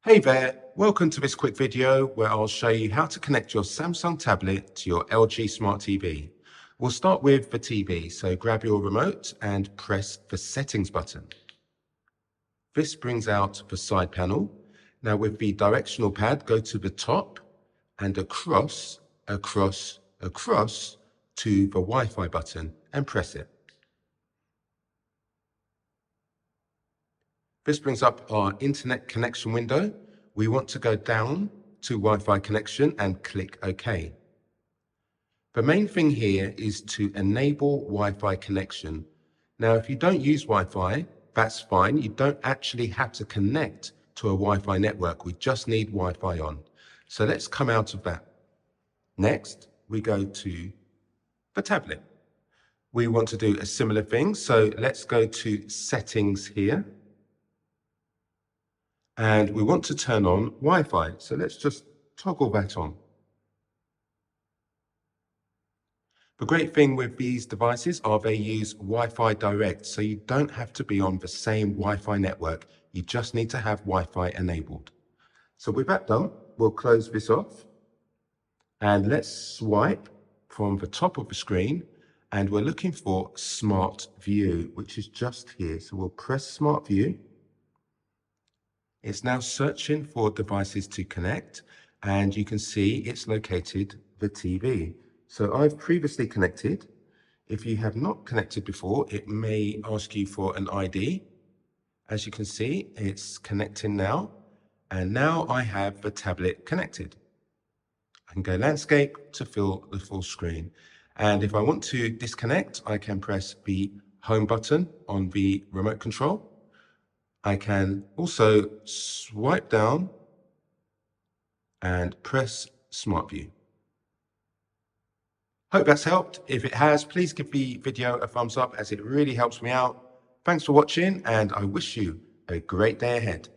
Hey there, welcome to this quick video where I'll show you how to connect your Samsung tablet to your LG Smart TV. We'll start with the TV, so grab your remote and press the settings button. This brings out the side panel. Now with the directional pad, go to the top and across to the Wi-Fi button and press it. This brings up our internet connection window. We want to go down to Wi-Fi connection and click OK. The main thing here is to enable Wi-Fi connection. Now, if you don't use Wi-Fi, that's fine. You don't actually have to connect to a Wi-Fi network. We just need Wi-Fi on. So let's come out of that. Next, we go to the tablet. We want to do a similar thing. So let's go to settings here. And we want to turn on Wi-Fi. So let's just toggle that on. The great thing with these devices are they use Wi-Fi direct, so you don't have to be on the same Wi-Fi network. You just need to have Wi-Fi enabled. So with that done, we'll close this off. And let's swipe from the top of the screen. And we're looking for Smart View, which is just here. So we'll press Smart View. It's now searching for devices to connect, and you can see it's located the TV. So I've previously connected. If you have not connected before, it may ask you for an ID. As you can see, it's connecting now, and now I have the tablet connected. I can go landscape to fill the full screen. And if I want to disconnect, I can press the home button on the remote control. I can also swipe down and press Smart View. Hope that's helped. If it has, please give the video a thumbs up as it really helps me out. Thanks for watching, and I wish you a great day ahead.